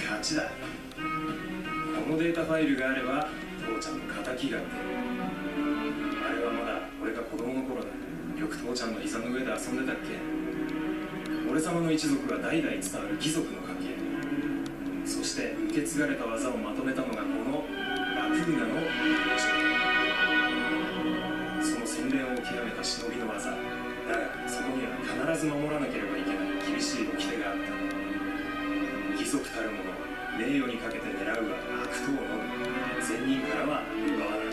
勝ちだ。このデータファイルがあれば父ちゃんの敵が撃てる。あれはまだ俺が子供の頃だ。よく父ちゃんの膝の上で遊んでたっけ。俺様の一族は代々伝わる貴族の家系。そして受け継がれた技をまとめたのがこのラクーナの伝承。その洗練を極めた忍びの技だが、そこには必ず守らなければいけない厳しい掟があった。貴族たる者、名誉にかけて狙うは悪党のみ、善人からは奪わない。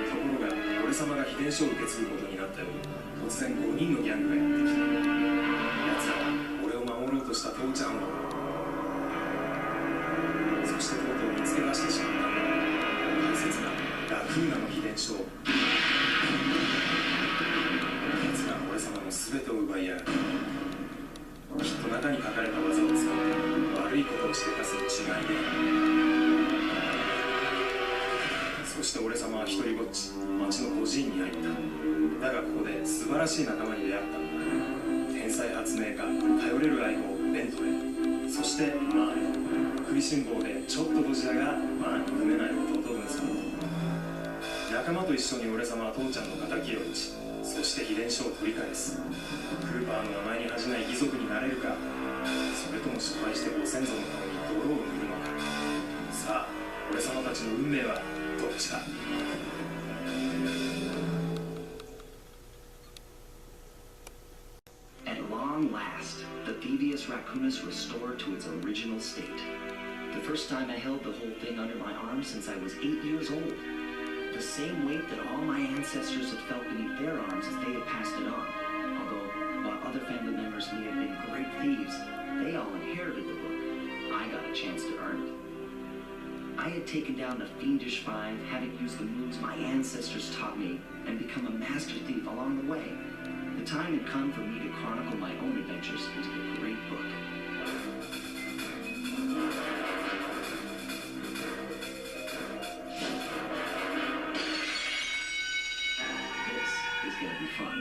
ところが俺様が秘伝書を受け継ぐことになったように、突然5人のギャングがやってきた。奴らは俺を守ろうとした父ちゃんを、そしてとうとう見つけ出してしまったんだ。大切なラクーナの秘伝書を。奴らは俺様の全てを奪い合う。きっと中に書かれた技を使って悪いことをしてかすに違いねえ。そして俺様は一人ぼっち町の孤児院に入った。だがここで素晴らしい仲間に出会ったんだ。天才発明家、頼れる相棒ベントレー、そしてマーレ。食いしん坊でちょっとドジだがまあ憎めない弟分さん。仲間と一緒に俺様は父ちゃんの敵を討ち、そして秘伝書を取り返す。クーパーの名前に恥じない義族になれるか、それとも失敗してご先祖の顔に泥を塗るのか。さあ俺様たちの運命はどっちだ。At long last, the Thievius raccoon is restored to its original state. The first time I held the whole thing under my arm since I was 8 years old. The same weight that all my ancestors had felt beneath their arms as they had passed it on. Although, while other family members may have been great thieves, they all inherited the book. I got a chance to earn it. I had taken down the fiendish five, having used the moves my ancestors taught me, and become a master thief along the way. The time had come for me to chronicle my own adventures into the great book. This is gonna be fun.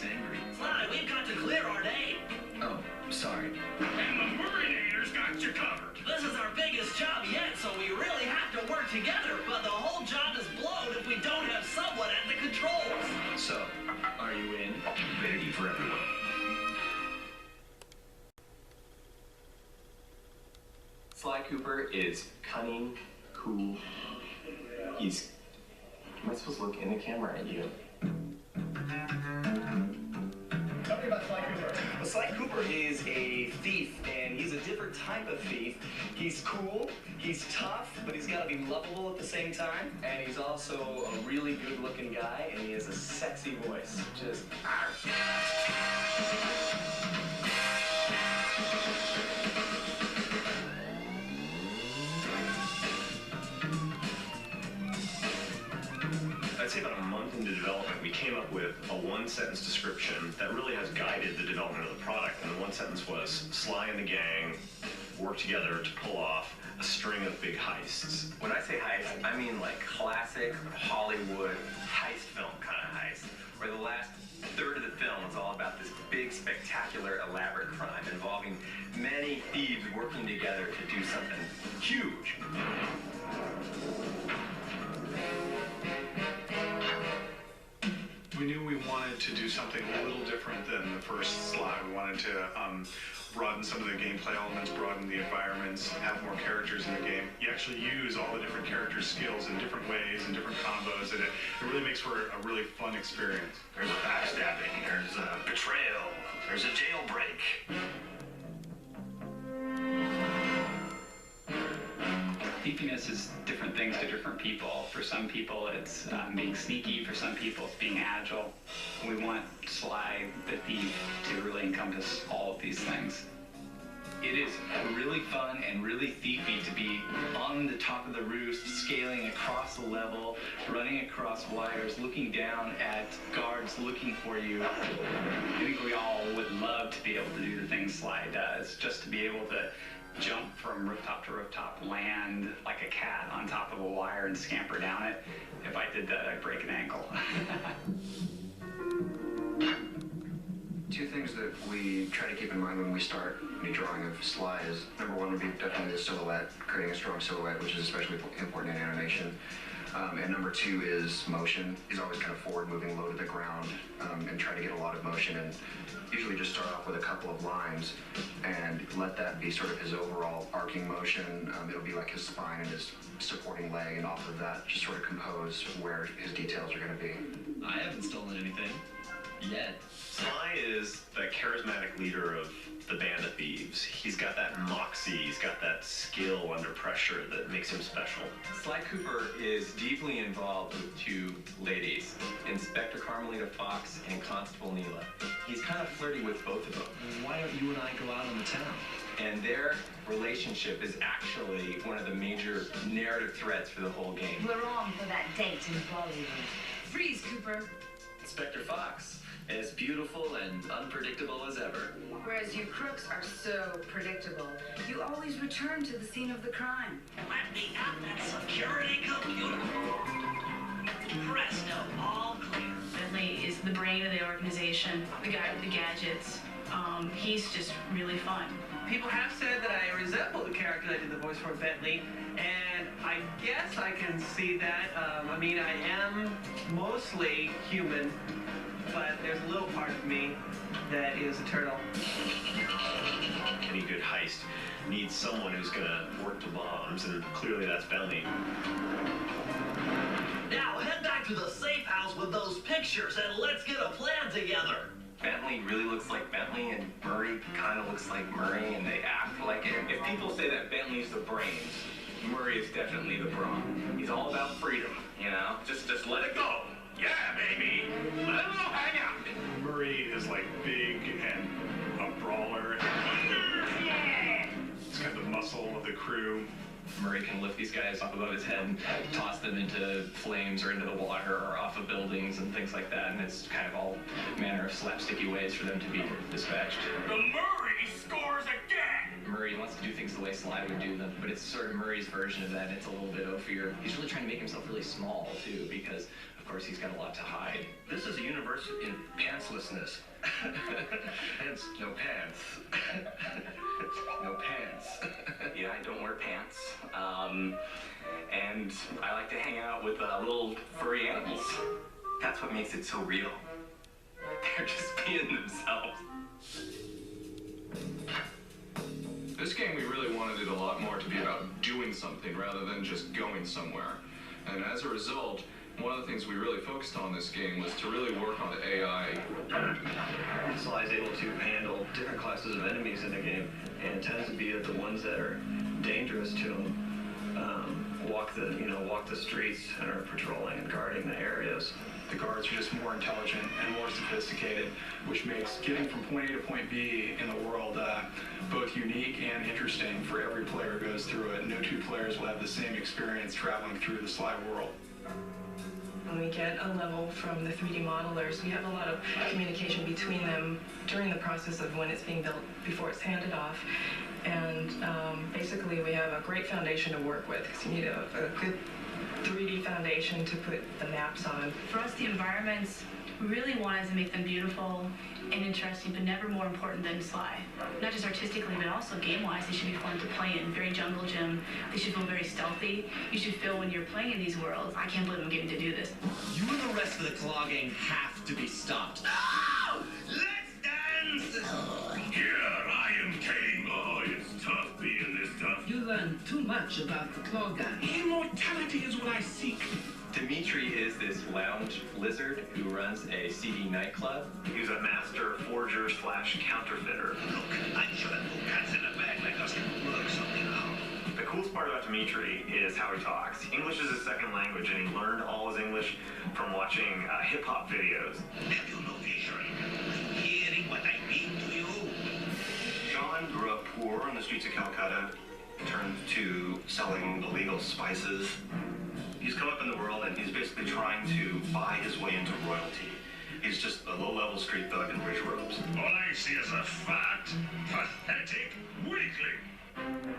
angry. Sly, we've got to clear our name. Oh, sorry. And the Murray-nators got you covered. This is our biggest job yet, so we really have to work together. But the whole job is blown if we don't have someone at the controls. So, are you in? Ready for everyone. Sly Cooper is cunning, cool. He's... Am I supposed to look in the camera at you? Tell me about Sly Cooper. Well, Sly Cooper is a thief, and he's a different type of thief. He's cool, he's tough, but he's got to be lovable at the same time. And he's also a really good-looking guy, and he has a sexy voice. Just... I'd say about a month into development, we came up with a one-sentence description that really has guided the development of the product. And the one sentence was, Sly and the gang work together to pull off a string of big heists. When I say heist, I mean like classic Hollywood heist film kind of heist, where the last third of the film is all about this big, spectacular, elaborate crime involving many thieves working together to do something huge. We knew we wanted to do something a little different than the first Sly. We wanted to broaden some of the gameplay elements, broaden the environments, have more characters in the game. You actually use all the different characters' skills in different ways and different combos, and it really makes for a really fun experience. There's a backstabbing, there's a betrayal, there's a jailbreak. Thiefiness is different things to different people. For some people, it's being sneaky. For some people, it's being agile. We want Sly the Thief to really encompass all of these things. It is really fun and really thiefy to be on the top of the roost, scaling across the level, running across wires, looking down at guards looking for you. I think we all would love to be able to do the things Sly does, just to be able to jump from rooftop to rooftop, land like a cat on top of a wire and scamper down it. If I did that, I'd break an ankle. Two things that we try to keep in mind when we start any drawing of Sly is, number one would be definitely the silhouette, creating a strong silhouette, which is especially important in animation. And number two is motion. He's always kind of forward-moving, low to the ground, and try to get a lot of motion, and usually just start off with a couple of lines and let that be sort of his overall arcing motion. It'll be like his spine and his supporting leg, and off of that, just sort of compose where his details are going to be. I haven't stolen anything. Yet. Sly is the charismatic leader of the band of thieves. He's got that moxie, he's got that skill under pressure that makes him special. Sly Cooper is deeply involved with two ladies, Inspector Carmelita Fox and Constable Neela. He's kind of flirty with both of them. Why don't you and I go out on the town? And their relationship is actually one of the major narrative threads for the whole game. We're on for that date in Blowup. Freeze, Cooper. Inspector Fox, as beautiful and unpredictable as ever. Whereas you crooks are so predictable, you always return to the scene of the crime. Let me out that security computer. Presto, all clear. Bentley is the brain of the organization, the guy with the gadgets. He's just really fun. People have said that I resemble the character that did the voice for Bentley, and I guess I can see that. I mean, I am mostly human, but there's a little part of me that is a turtle. Any good heist needs someone who's gonna work the bombs, and clearly that's Bentley. Now head back to the safe house with those pictures and let's get a plan together. Bentley really looks like Bentley, and Murray kind of looks like Murray, and they act like it. If people say that Bentley's the brains, Murray is definitely the brawn. He's all about freedom, you know? Just let it go. Yeah, baby. Let it all hang out. Murray is like big and a brawler. He's got the muscle of the crew. Murray can lift these guys up above his head and toss them into flames or into the water or off of buildings and things like that, and it's kind of all manner of slapsticky ways for them to be dispatched. The Murray scores again! Murray Murray wants to do things the way Sly would do them, but it's sort of Murray's version of that. It's a little bit oafier. He's really trying to make himself really small, too, because, of course, he's got a lot to hide. This is a universe in pantslessness. Hence, no pants. No pants. Yeah, I don't wear pants. And I like to hang out with little furry animals. That's what makes it so real. They're just being themselves. This game, we really wanted it a lot more to be about doing something rather than just going somewhere. And as a result, one of the things we really focused on this game was to really work on the AI. Sly's able to handle different classes of enemies in the game, and tends to be the ones that are dangerous to him. Walk the streets and are patrolling and guarding the areas. The guards are just more intelligent and more sophisticated, which makes getting from point A to point B in the world both unique and interesting for every player who goes through it. No two players will have the same experience traveling through the Sly world. When we get a level from the 3D modelers, we have a lot of communication between them during the process of when it's being built before it's handed off. And basically we have a great foundation to work with, because you need a good 3D foundation to put the maps on. For us, the environments, we really wanted to make them beautiful and interesting, but never more important than Sly. Not just artistically, but also game-wise, they should be fun to play in. Very jungle gym. They should feel very stealthy. You should feel when you're playing in these worlds, I can't believe I'm getting to do this. You and the rest of the Claw gang have to be stopped. Oh! Let's dance! Here, I am King. Oh, it's tough being this tough. You learn too much about the Claw gang. Immortality is what I seek. Dimitri is this lounge lizard who runs a seedy nightclub. He's a master forger / counterfeiter. Look, I shouldn't put cats in a bag like us to work something out. The coolest part about Dimitri is how he talks. English is his second language, and he learned all his English from watching hip-hop videos. Have you no vision? Are you hearing what I mean to you? John grew up poor on the streets of Calcutta, turned to selling illegal spices. He's come up in the world, and he's basically trying to buy his way into royalty. He's just a low-level street thug in rich robes. All I see is a fat, pathetic weakling.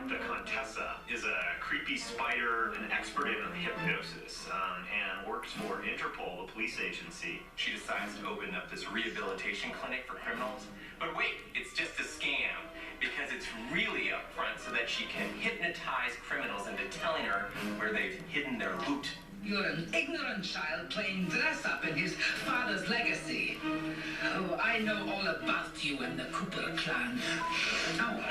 The Contessa is a creepy spider, an expert in hypnosis, and works for Interpol, the police agency. She decides to open up this rehabilitation clinic for criminals. But wait, it's just a scam, because it's really up front so that she can hypnotize criminals into telling her where they've hidden their loot. You're an ignorant child playing dress-up in his father's legacy. Oh, I know all about you and the Cooper clan. Oh,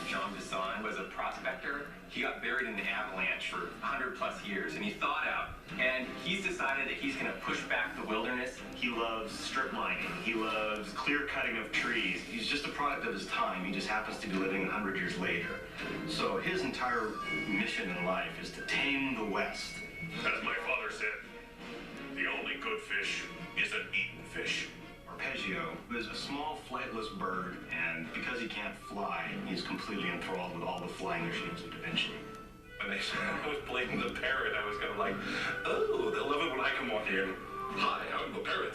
Jean Bisson was a prospector. He got buried in the avalanche for 100+ years, and he thawed out. And he's decided that he's going to push back the wilderness. He loves strip mining. He loves clear cutting of trees. He's just a product of his time. He just happens to be living 100 years later. So his entire mission in life is to tame the West. As my father said, the only good fish is an eaten fish. Arpeggio is a small flightless bird, and because he can't fly, he's completely enthralled with all the flying machines of Da Vinci. When they said I was playing the parrot, I was kind of like, oh, they'll love it when I come walking in. Hi, I'm the parrot.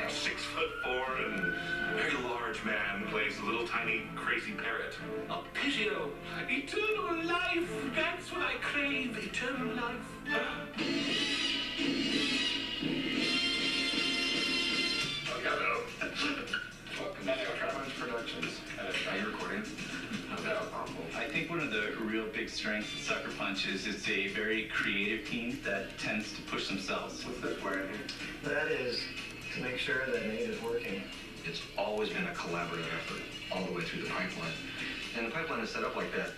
6'4" and very large man plays a little tiny crazy parrot. Arpeggio, eternal life, that's what I crave, eternal life. Welcome to Challenge Productions. Are you recording? I think one of the real big strengths of Sucker Punch is it's a very creative team that tends to push themselves. What's this wire here? That is to make sure that Nate is working. It's always been a collaborative effort all the way through the pipeline. And the pipeline is set up like that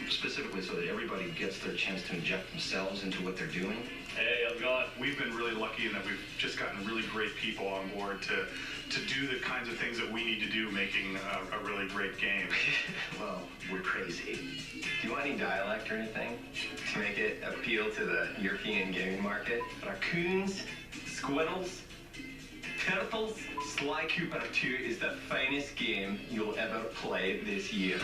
specifically so that everybody gets their chance to inject themselves into what they're doing. Hey, how's it going? We've been really lucky in that we've just gotten really great people on board to do the kinds of things that we need to do, making a really great game. Well, we're crazy. Do you want any dialect or anything to make it appeal to the European gaming market? Raccoons, squiddles, turtles. Sly Cooper 2 is the finest game you'll ever play this year.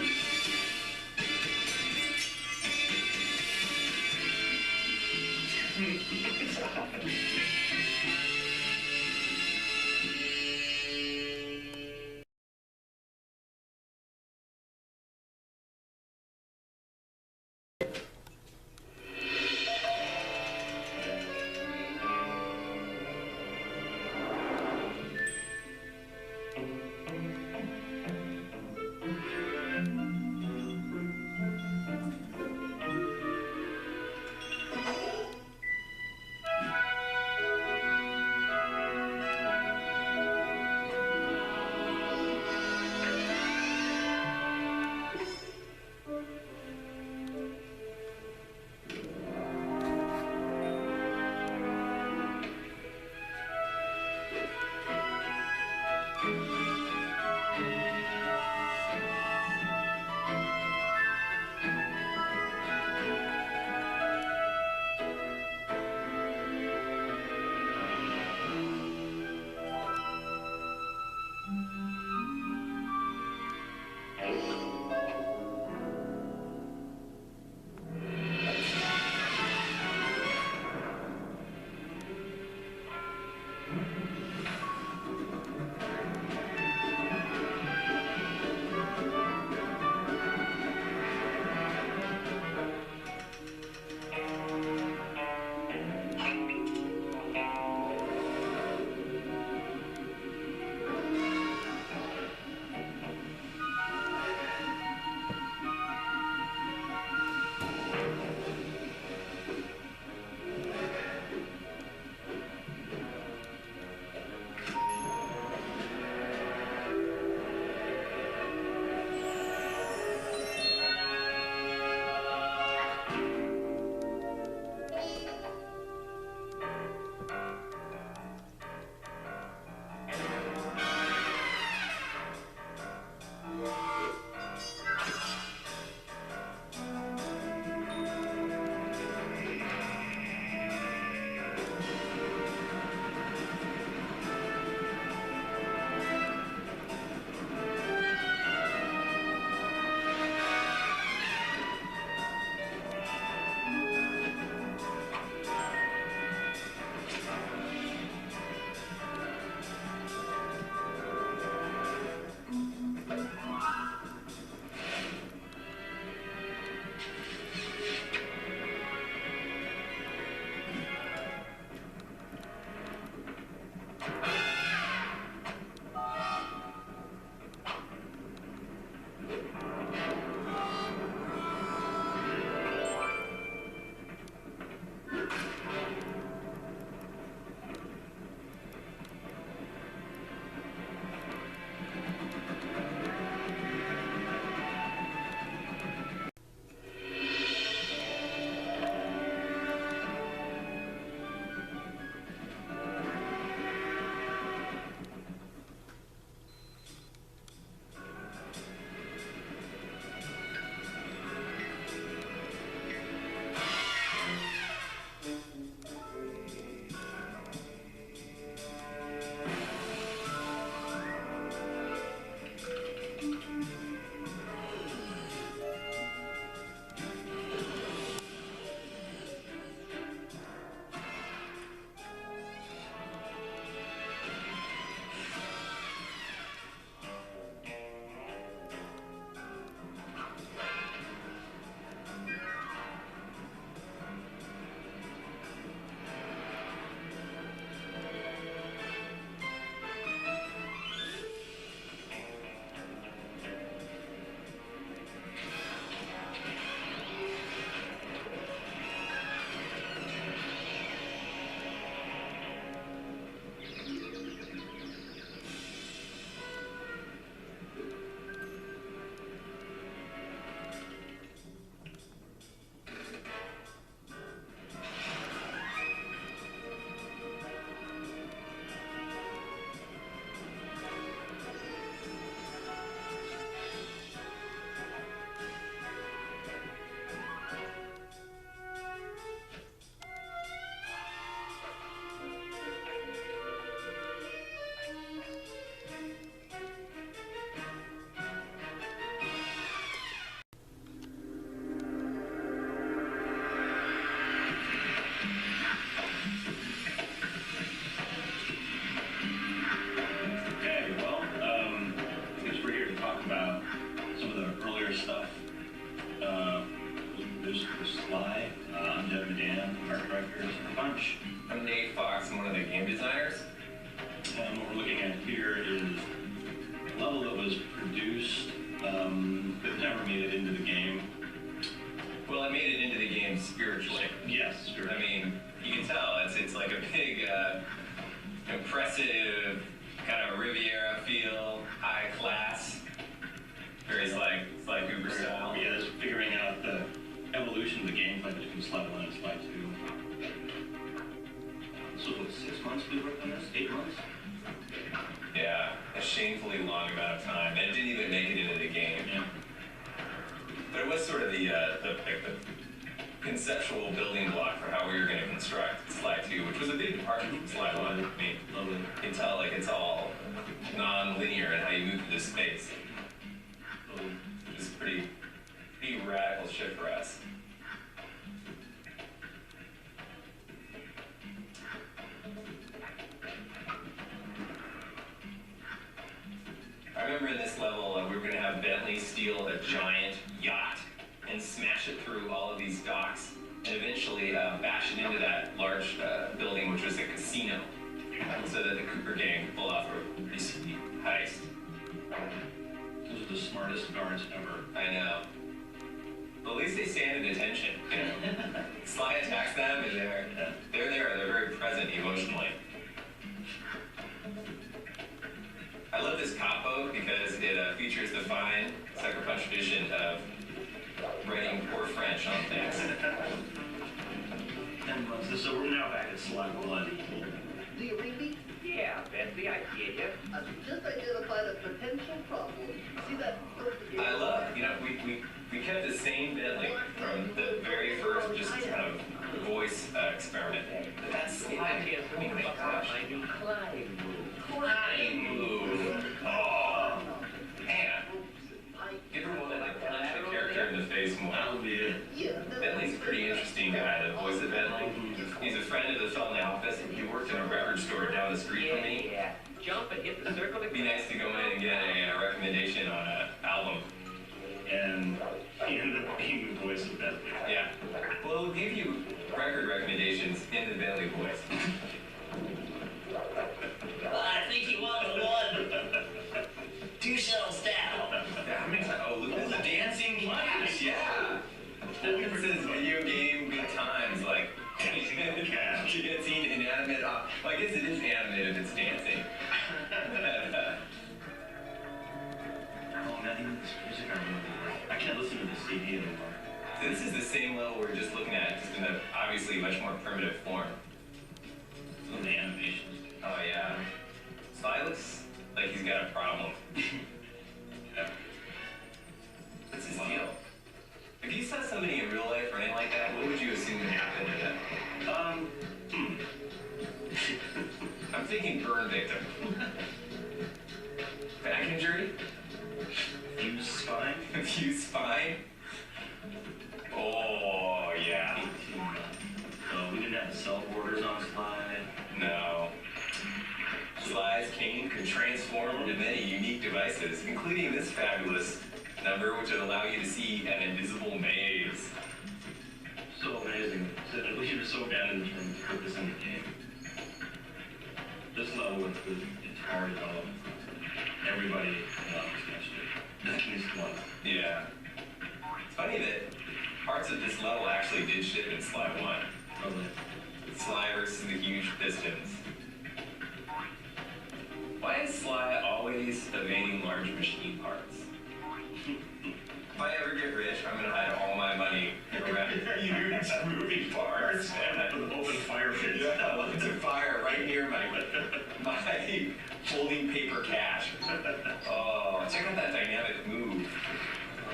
I'm Nate Fox, I'm one of the game designers. And what we're looking at here is a level that was produced but never made it into the game. Well, I made it into the game spiritually. Yes, spiritually. I mean, you can tell it's like a big, impressive kind of Riviera feel, high class, very Sly Cooper style. Yeah, just figuring out the evolution of the gameplay between Sly 1 and Sly 2. So what, 6 months we worked on this? 8 months? Yeah, a shamefully long amount of time, and it didn't even make it into the game. Yeah. But it was sort of the conceptual building block for how we were going to construct Sly 2, which was a big departure from Sly 1. I mean, you can tell like it's all non-linear in how you move through this space. Which is a pretty radical shift for us. remember in this level, we were going to have Bentley steal a giant yacht and smash it through all of these docks and eventually bash it into that large building, which was a casino, so that the Cooper gang could pull off a pretty sweet heist. Those are the smartest guards ever. I know. But at least they stand at attention, you know. Sly attacks them, and they're there. They're very present emotionally. I love this cop boat because it features the fine Sucker Punch tradition of writing poor French on things. And so we're now back at Sly 1. Do you read me? Yeah, Bentley, I get you. I've just identified a potential problem. See that? I love, you know, we kept the same Bentley from the very first just kind of voice experiment. But that's Sly. Oh my gosh. Climb move. Oh, man. Give her one that like punch the character in the face more. Bentley's a pretty interesting guy, the voice of Bentley. He's a friend of the fellow in the office. He worked in a record store down the street from me. Yeah. Jump and hit the circle. It'd be nice to go in and get a recommendation on an album. And he ended up being the voice of Bentley. Yeah. Well, we'll give you record recommendations in the Bentley voice. I think he won the one. 2 shells down. Yeah, I mean, oh, look, this is a dancing cash, yeah. This is video game good times, like dancing inanimate. Well, I guess it is animated if it's dancing. Oh man, this music I can't listen to the CD anymore. So this is the same level we're just looking at, just in a obviously much more primitive form. Some of the animations. Oh yeah. Sly looks like he's got a problem. Yeah. What's his deal? If you saw somebody in real life or anything like that, what would you assume would happen to them? I'm thinking burn victim. Back injury? Fused spine? Fused spine? Oh, yeah. We didn't have cell borders on Sly. No. Sly's cane could transform into many unique devices, including this fabulous number, which would allow you to see an invisible maze. So amazing. We were so abandoned trying to put this in the game. This level with the entire development, everybody was against it. At least one. Yeah. It's funny that parts of this level actually did ship in Sly 1. Probably. Sly versus the huge pistons. Why is Sly always evading large machine parts? If I ever get rich, I'm gonna hide all my money around huge moving parts. With open fire pits. Yeah, lots of fire right near my folding paper cash. Oh, check out that dynamic move.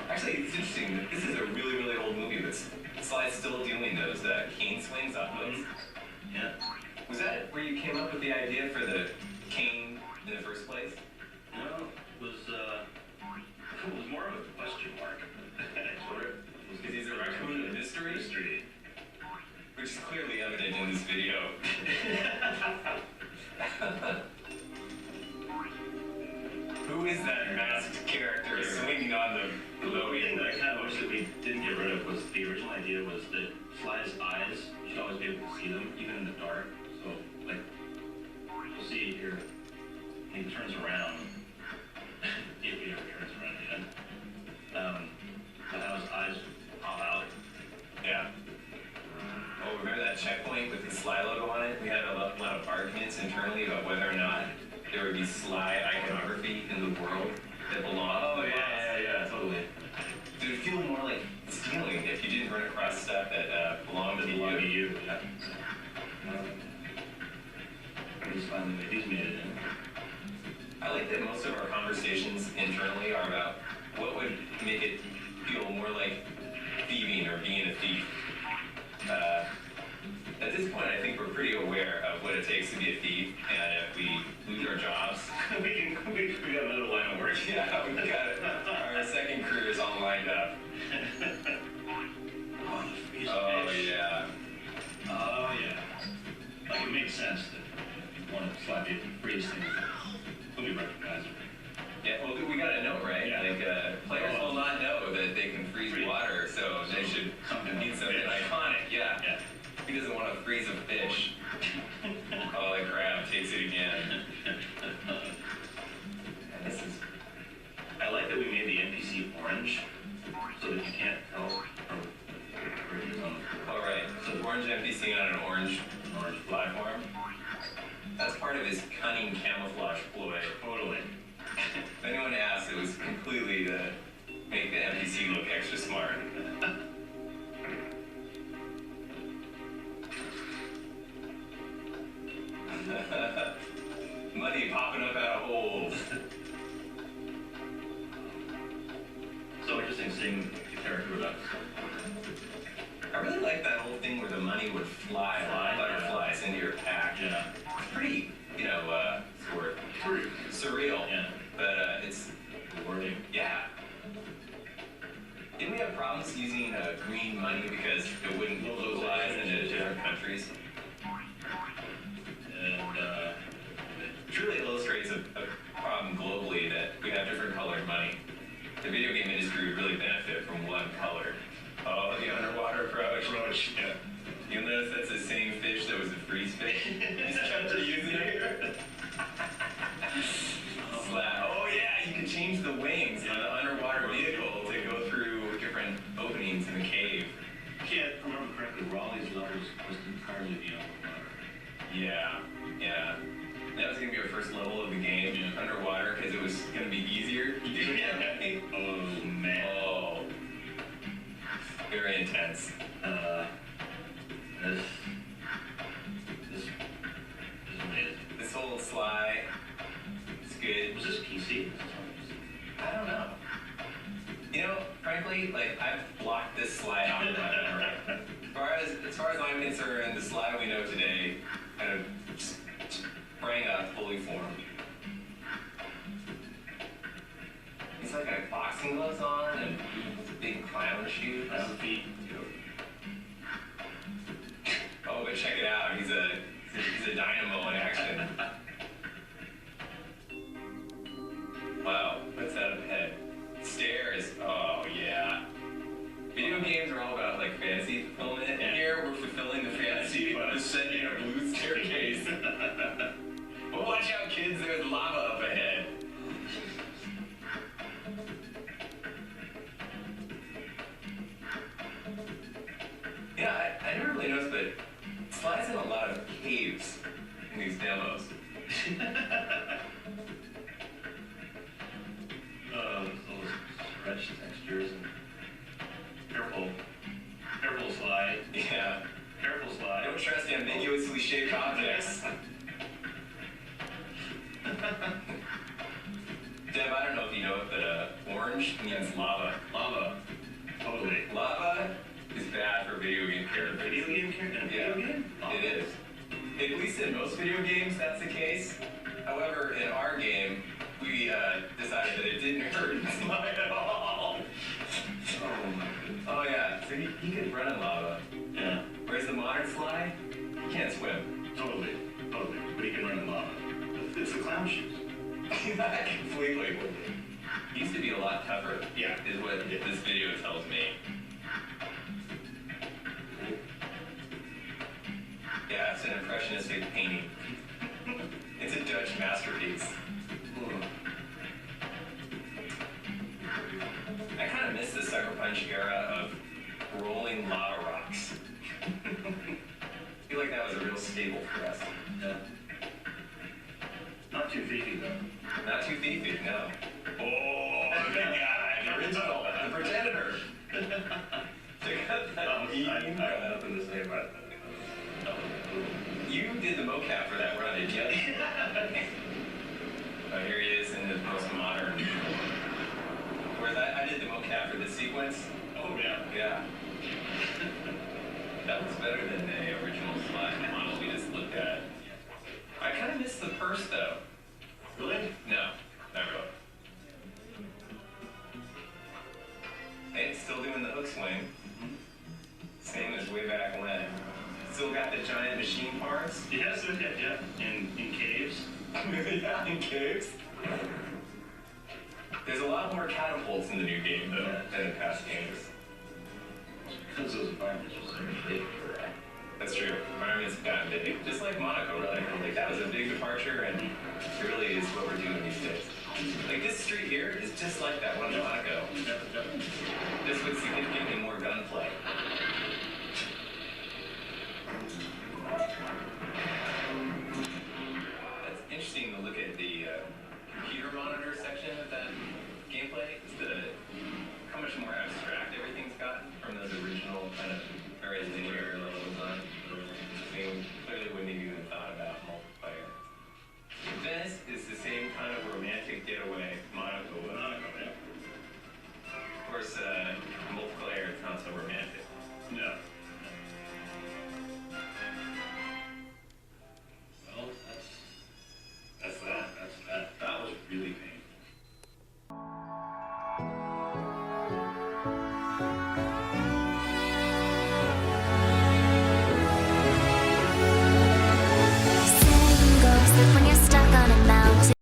Actually, it's interesting. This is a really, really old movie, but Sly's still doing those cane swings off those. Yeah. Was that where you came up with the idea for the cane in the first place? No, it was more of a question mark. Because he's a raccoon of mystery? Which is clearly evident in this video. Who is that masked character swinging on the The thing that I kind of wish that we didn't get rid of was the original idea was that Sly's eyes, you should always be able to see them, even in the dark. So, like, you'll see here, he turns around. If he ever turns around again. But how his eyes pop out. Yeah. Oh, remember that checkpoint with the Sly logo on it? We had a lot of arguments internally about whether or not there would be Sly iconography in the world that belonged. Oh, yeah, totally. It would feel more like stealing if you didn't run across stuff that belonged to you. Yeah. He's made it in. I like that most of our conversations internally are about what would make it feel more like thieving or being a thief. At this point, I think we're pretty aware of what it takes to be a thief, and if we lose our jobs, we got another line of work. Yeah, we've got it. Our second career is all lined up. Oh, yeah. Oh, yeah. Like, it makes sense that one of the Sly people freeze things will be recognizable. Yeah, well, we got a note, right? Yeah. Like, players will not know that they can freeze water, so they should need something iconic. Yeah. He doesn't want to freeze a fish. Oh, that crab takes it again. And this is... I like that we made the NPC orange, so that you can't tell from where he is on. All right, so orange NPC on an orange platform. That's part of his cunning camouflage ploy. Totally. If anyone asks, it was completely to make the NPC look extra smart. Money popping up out of holes. So interesting seeing the character with us. I really like that whole thing where the money would fly butterflies into your pack. Yeah. It's pretty, sort of surreal. Yeah. But it's rewarding. Yeah. Didn't we have problems using green money because it wouldn't localize into different countries? And it truly illustrates a problem globally that we have different colored money. The video game industry would really benefit from one color. Oh, the underwater approach. Yeah. You'll notice that's the same fish that was a freeze fish. He's kept reusing it. Oh yeah, you can change the wings on the underwater vehicle to go through different openings in the cave. If I remember correctly, Raleigh's levels was entirely beyond water. Yeah. That was going to be our first level of the game, underwater, because it was going to be easier to do it. Oh, man. Oh. Very intense. This is amazing. This whole Sly, it's good. Was this PC? I don't know. Frankly, I've blocked this Sly out of my memory. As far as I'm concerned, the Sly we know today kind of sprang up fully formed. He's got boxing gloves on and a big clown shoe. That's the feet. Oh, but check it out. He's a dynamo in action. Wow, what's that up ahead? Stairs. Oh, yeah. Video games are all about fantasy fulfillment, and here we're fulfilling the fantasy of ascending a blue staircase. Well, watch out, kids. There's lava up ahead. I never really noticed, but Sly's in a lot of caves in these demos. Those stretch textures and careful Sly. Yeah. Careful Sly. Don't trust ambiguously shaped objects. Deb, I don't know if you know it, but orange means lava. Lava. Totally. Lava is bad for video game characters. Video game character? Yeah, Video game? Oh. It is. At least in most video games, that's the case. However, in our game, we decided that it didn't hurt Sly at all. Oh yeah, so he could run in lava. Yeah. Whereas the modern Sly, he can't swim. Totally. But he can run in lava. It's the clown shoes. Completely. He used to be a lot tougher. Yeah. Is what this video tells me. Yeah, it's an impressionistic painting. It's a Dutch masterpiece. I kind of miss the Sucker Punch era of rolling lava rocks. I feel like that was a real staple for us. Yeah. Not too beefy, though. Not too beefy, no. Oh, the big guy, the original, the progenitor. Check out that meme. I have nothing to say about that. You did the mocap for that run, did you? Oh, here he is in the most modern. Whereas I did the mocap for this sequence. Oh, yeah. Yeah. That was better than the original Sly model we just looked at. I kind of miss the purse, though. Really? No, not really. Hey, it's still doing the hook swing. Same as way back when. Still got the giant machine parts? Yes, yeah. In caves. Yeah, in caves. There's a lot more catapults in the new game, though, than in past games. Because those environments are so big. That's true. Environment's that big. Just like Monaco, really. Like, that was a big departure, and it really is what we're doing these days. Like, this street here is just like that one in Monaco. Just with significantly more gunplay. That's interesting to look at the computer monitor section of that gameplay. How much more abstract everything's gotten from those original kind of very linear, like